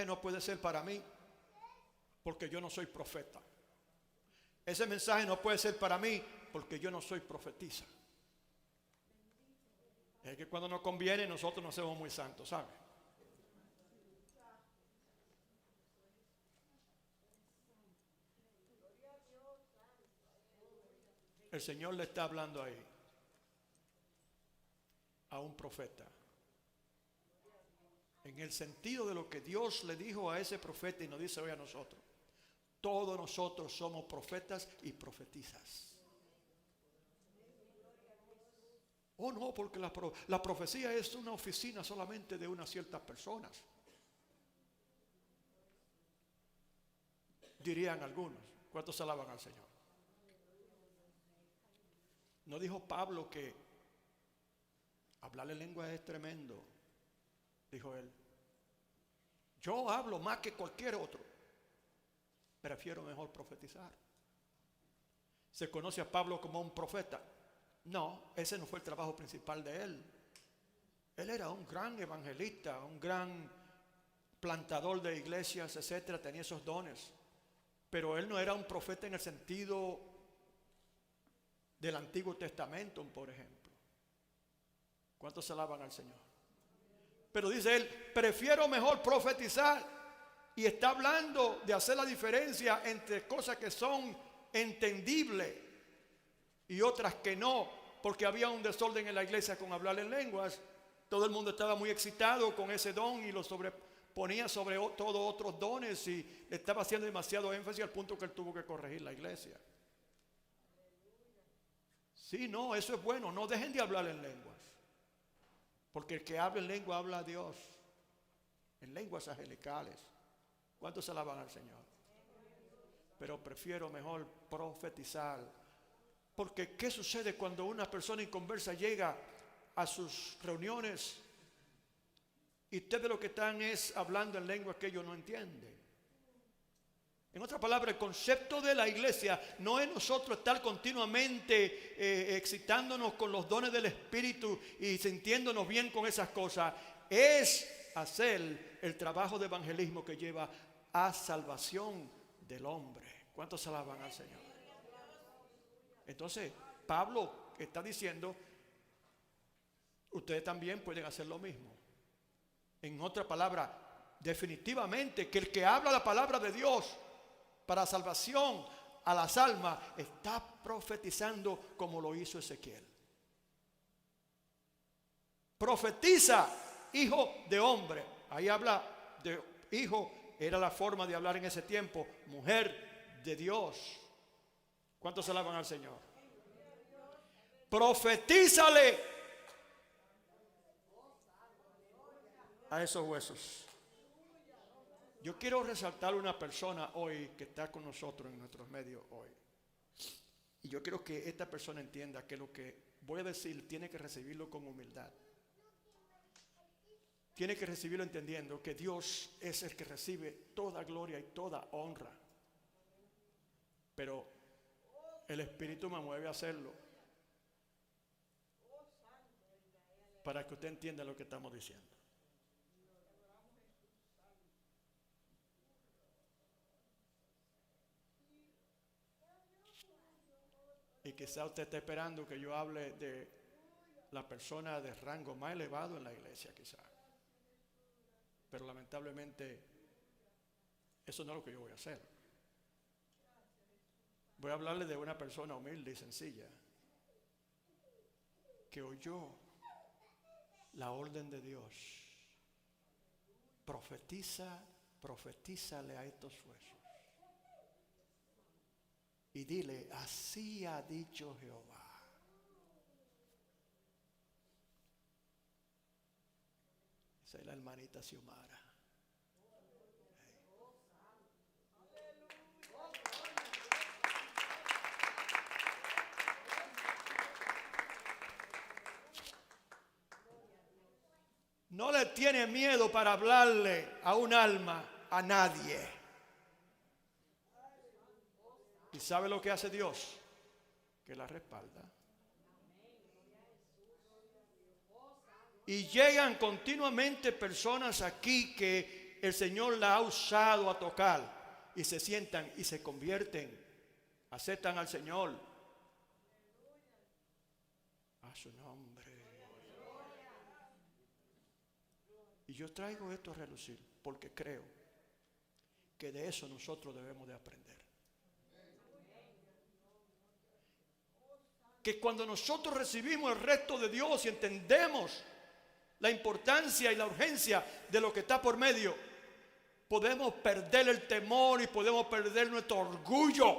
No puede ser para mí porque yo no soy profeta. Ese mensaje no puede ser para mí porque yo no soy profetisa. Es que cuando nos conviene nosotros no somos muy santos, ¿sabe? El Señor le está hablando ahí a un profeta, en el sentido de lo que Dios le dijo a ese profeta y nos dice hoy a nosotros. Todos nosotros somos profetas y profetizas. Oh no, porque la profecía es una oficina solamente de unas ciertas personas, dirían algunos. ¿Cuántos alaban al Señor? ¿No dijo Pablo que hablarle lengua es tremendo? Dijo él. Yo hablo más que cualquier otro. Prefiero mejor profetizar. ¿Se conoce a Pablo como un profeta? No, ese no fue el trabajo principal de él. Él era un gran evangelista, un gran plantador de iglesias, etcétera, tenía esos dones. Pero él no era un profeta en el sentido del Antiguo Testamento, por ejemplo. ¿Cuántos alaban al Señor? Pero dice él, prefiero mejor profetizar. Y está hablando de hacer la diferencia entre cosas que son entendibles y otras que no, porque había un desorden en la iglesia con hablar en lenguas. Todo el mundo estaba muy excitado con ese don y lo sobreponía sobre todos otros dones y le estaba haciendo demasiado énfasis al punto que él tuvo que corregir la iglesia. Sí, no, eso es bueno, no dejen de hablar en lenguas, porque el que habla en lengua habla a Dios, en lenguas angelicales. ¿Cuántos se alaban al Señor? Pero prefiero mejor profetizar. Porque ¿qué sucede cuando una persona inconversa llega a sus reuniones y ustedes lo que están es hablando en lenguas que ellos no entienden? En otras palabras, el concepto de la iglesia no es nosotros estar continuamente excitándonos con los dones del Espíritu y sintiéndonos bien con esas cosas. Es hacer el trabajo de evangelismo que lleva a salvación del hombre. ¿Cuántos alaban al Señor? Entonces, Pablo está diciendo, ustedes también pueden hacer lo mismo. En otra palabra, definitivamente que el que habla la palabra de Dios para salvación a las almas está profetizando como lo hizo Ezequiel. Profetiza, hijo de hombre. Ahí habla de hijo, era la forma de hablar en ese tiempo. Mujer de Dios. ¿Cuántos alaban al Señor? Profetízale a esos huesos. Yo quiero resaltar una persona hoy que está con nosotros en nuestros medios hoy. Y yo quiero que esta persona entienda que lo que voy a decir tiene que recibirlo con humildad. Tiene que recibirlo entendiendo que Dios es el que recibe toda gloria y toda honra. Pero el Espíritu me mueve a hacerlo para que usted entienda lo que estamos diciendo. Y quizá usted esté esperando que yo hable de la persona de rango más elevado en la iglesia, quizá. Pero lamentablemente eso no es lo que yo voy a hacer. Voy a hablarle de una persona humilde y sencilla que oyó la orden de Dios. Profetízale a estos huesos. y dile, así ha dicho Jehová. Esa es la hermanita Xiomara. No le tiene miedo para hablarle a un alma, a nadie. ¿Y sabe lo que hace Dios? Que la respalda. Y llegan continuamente personas aquí que el Señor la ha usado a tocar y se sientan y se convierten, aceptan al Señor. A su nombre. Y yo traigo esto a relucir porque creo que de eso nosotros debemos de aprender. Que cuando nosotros recibimos el resto de Dios y entendemos la importancia y la urgencia de lo que está por medio, podemos perder el temor y podemos perder nuestro orgullo.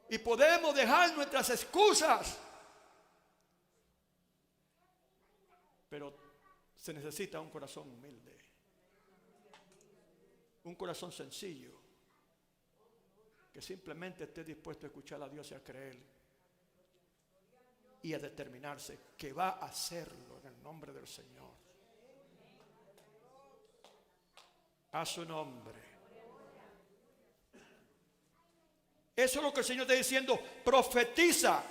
Y podemos dejar nuestras excusas. Pero se necesita un corazón humilde, un corazón sencillo, que simplemente esté dispuesto a escuchar a Dios y a creer y a determinarse que va a hacerlo en el nombre del Señor. A su nombre. Eso es lo que el Señor está diciendo. Profetiza.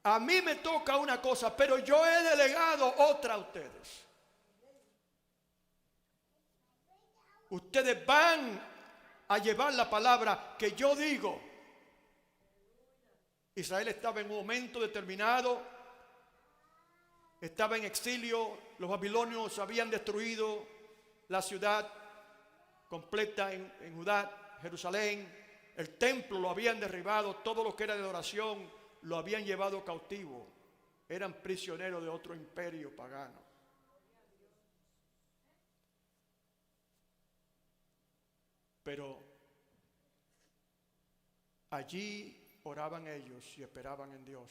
A mí me toca una cosa, pero yo he delegado otra a ustedes. Ustedes van a llevar la palabra que yo digo. Israel estaba en un momento determinado, estaba en exilio, los babilonios habían destruido la ciudad completa en Judá, Jerusalén, el templo lo habían derribado, todo lo que era de adoración lo habían llevado cautivo, eran prisioneros de otro imperio pagano. Pero allí oraban ellos y esperaban en Dios.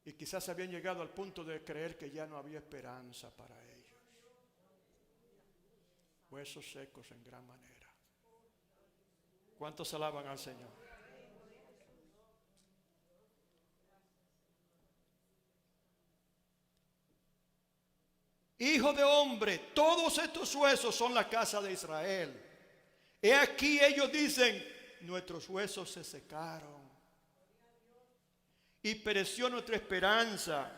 Y quizás habían llegado al punto de creer que ya no había esperanza para ellos. Huesos secos en gran manera. ¿Cuántos alaban al Señor? Hijo de hombre, todos estos huesos son la casa de Israel. He aquí ellos dicen, nuestros huesos se secaron y pereció nuestra esperanza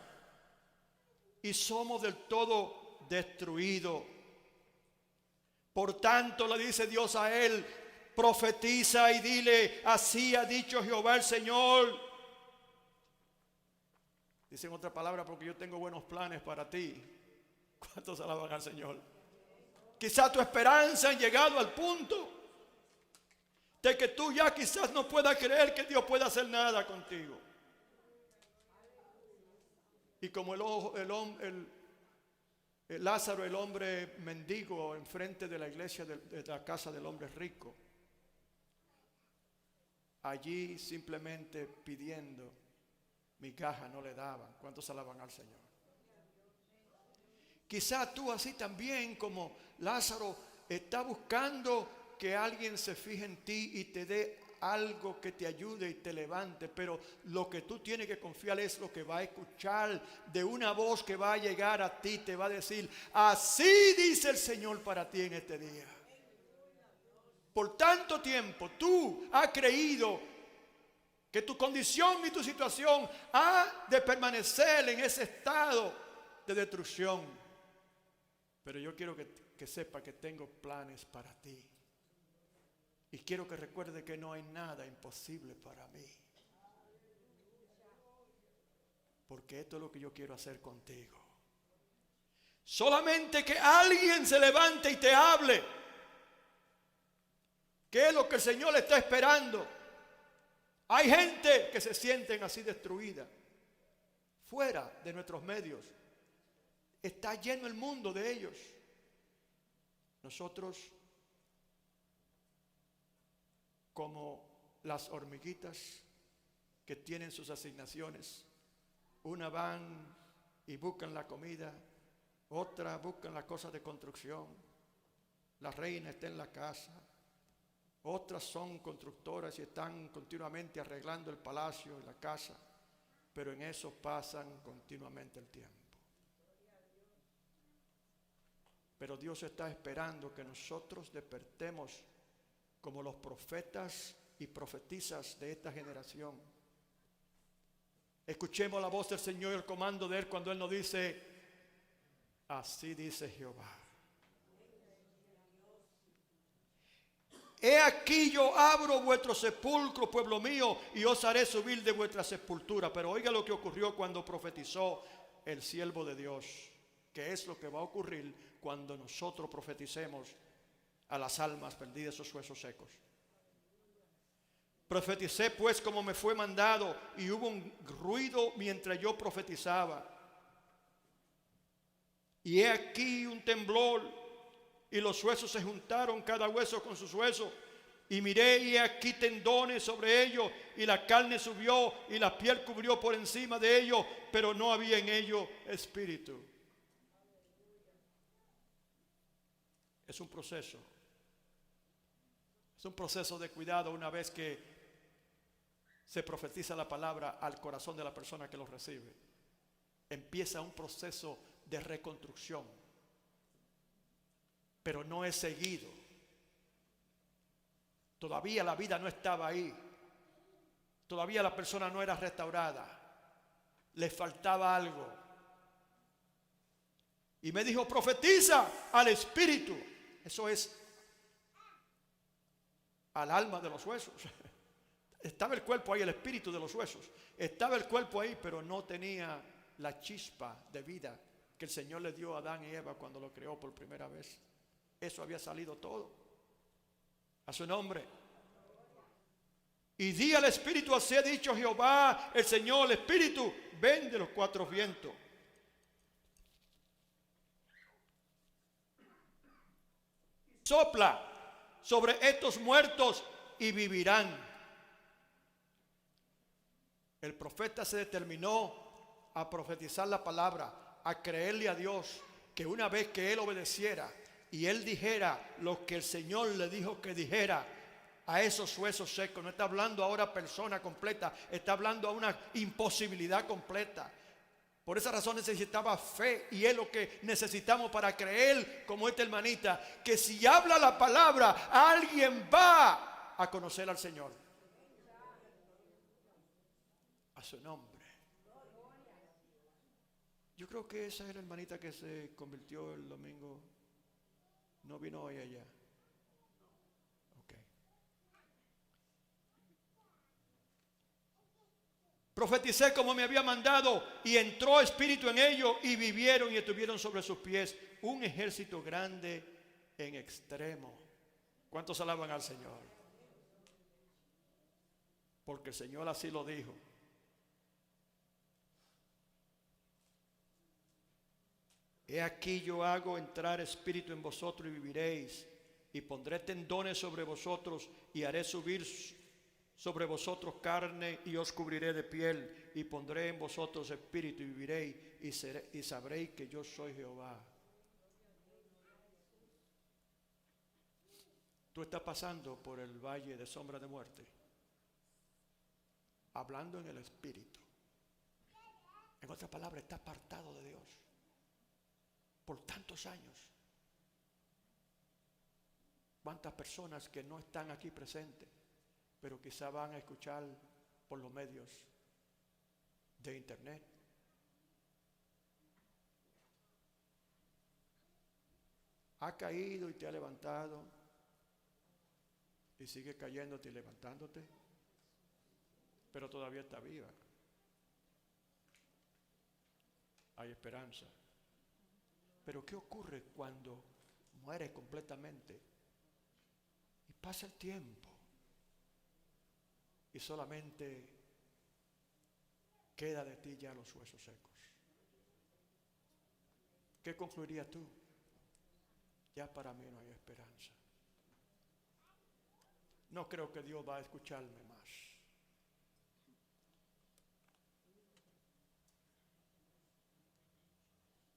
y somos del todo destruidos. Por tanto le dice Dios a él, profetiza y dile, así ha dicho Jehová el Señor. Dice en otra palabra, porque yo tengo buenos planes para ti. ¿Cuántos alaban al Señor? Quizá tu esperanza ha llegado al punto de que tú ya quizás no puedas creer que Dios pueda hacer nada contigo. Y como el Lázaro, el hombre mendigo enfrente de la iglesia de la casa del hombre rico, allí simplemente pidiendo migaja no le daban. ¿Cuántos alaban al Señor? Quizá tú así también como Lázaro está buscando que alguien se fije en ti y te dé algo que te ayude y te levante, pero lo que tú tienes que confiar es lo que va a escuchar de una voz que va a llegar a ti, te va a decir, así dice el Señor para ti en este día. Por tanto tiempo tú has creído que tu condición y tu situación ha de permanecer en ese estado de destrucción. Pero yo quiero que sepa que tengo planes para ti. Y quiero que recuerde que no hay nada imposible para mí. Porque esto es lo que yo quiero hacer contigo. Solamente que alguien se levante y te hable. ¿Qué es lo que el Señor está esperando? Hay gente que se sienten así destruida, fuera de nuestros medios. Está lleno el mundo de ellos. Nosotros como las hormiguitas que tienen sus asignaciones. Una van y buscan la comida, otra buscan las cosas de construcción. La reina está en la casa, otras son constructoras y están continuamente arreglando el palacio y la casa, pero en eso pasan continuamente el tiempo. Pero Dios está esperando que nosotros despertemos como los profetas y profetizas de esta generación. Escuchemos la voz del Señor y el comando de Él cuando Él nos dice: así dice Jehová. He aquí yo abro vuestro sepulcro, pueblo mío, y os haré subir de vuestra sepultura. Pero oiga lo que ocurrió cuando profetizó el siervo de Dios, que es lo que va a ocurrir cuando nosotros profeticemos a las almas perdidas, esos huesos secos. Profeticé pues como me fue mandado, y hubo un ruido mientras yo profetizaba. Y he aquí un temblor, y los huesos se juntaron, cada hueso con sus huesos. Y miré, y he aquí tendones sobre ellos, y la carne subió, y la piel cubrió por encima de ellos, pero no había en ellos espíritu. Es un proceso. Es un proceso de cuidado una vez que se profetiza la palabra al corazón de la persona que lo recibe. Empieza un proceso de reconstrucción, pero no es seguido. Todavía la vida no estaba ahí. Todavía la persona no era restaurada. Le faltaba algo. Y me dijo: profetiza al espíritu. Eso es al alma de los huesos. Estaba el cuerpo ahí, el espíritu de los huesos. Estaba el cuerpo ahí, pero no tenía la chispa de vida que el Señor le dio a Adán y Eva cuando lo creó por primera vez. Eso había salido todo. A su nombre. Y di al espíritu: así ha dicho Jehová, el Señor, el espíritu, ven de los cuatro vientos. Sopla sobre estos muertos y vivirán. El profeta se determinó a profetizar la palabra, a creerle a Dios, que una vez que él obedeciera y él dijera lo que el Señor le dijo que dijera a esos huesos secos, no está hablando ahora a persona completa, está hablando a una imposibilidad completa. Por esa razón necesitaba fe, y es lo que necesitamos para creer, como esta hermanita, que si habla la palabra, alguien va a conocer al Señor. A su nombre. Yo creo que esa es la hermanita que se convirtió el domingo. No vino hoy ella. Ok. Profeticé como me había mandado, y entró espíritu en ellos, y vivieron y estuvieron sobre sus pies un ejército grande en extremo. ¿Cuántos alaban al Señor? Porque el Señor así lo dijo. He aquí yo hago entrar espíritu en vosotros y viviréis, y pondré tendones sobre vosotros, y haré subir sobre vosotros carne, y os cubriré de piel, y pondré en vosotros espíritu y viviréis, y sabréis que yo soy Jehová. Tú estás pasando por el valle de sombra de muerte, hablando en el espíritu. En otras palabras, estás apartado de Dios por tantos años. ¿Cuántas personas que no están aquí presentes, pero quizá van a escuchar por los medios de internet? Ha caído y te ha levantado, y sigue cayéndote y levantándote, pero todavía está viva. Hay esperanza. Pero ¿qué ocurre cuando muere completamente y pasa el tiempo y solamente queda de ti ya los huesos secos? ¿Qué concluirías tú? Ya para mí no hay esperanza. no creo que Dios va a escucharme más.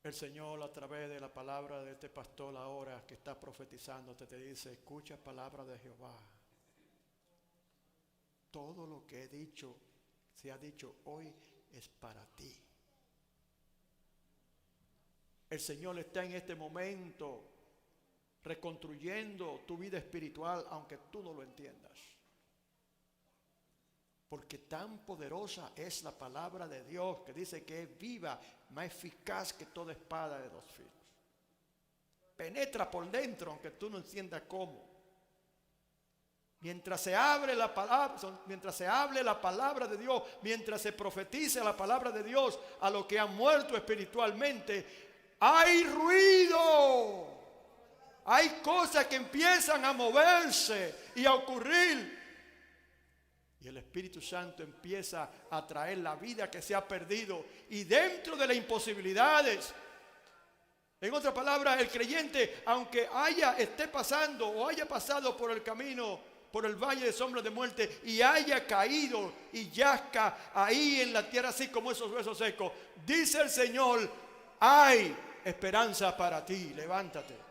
El Señor, a través de la palabra de este pastor ahora que está profetizando, te dice: escucha palabra de Jehová. Todo lo que he dicho, se ha dicho hoy, es para ti. El Señor está en este momento reconstruyendo tu vida espiritual, aunque tú no lo entiendas. Porque tan poderosa es la palabra de Dios, que dice que es viva, más eficaz que toda espada de dos filos. Penetra por dentro, aunque tú no entiendas cómo. Mientras se hable la palabra, mientras se hable la palabra de Dios, mientras se profetice la palabra de Dios a los que han muerto espiritualmente, hay ruido. Hay cosas que empiezan a moverse y a ocurrir. Y el Espíritu Santo empieza a traer la vida que se ha perdido. Y dentro de las imposibilidades, en otras palabras, el creyente, aunque esté pasando o haya pasado por el camino, por el valle de sombra de muerte, y haya caído y yazca ahí en la tierra, así como esos huesos secos, dice el Señor: hay esperanza para ti, levántate.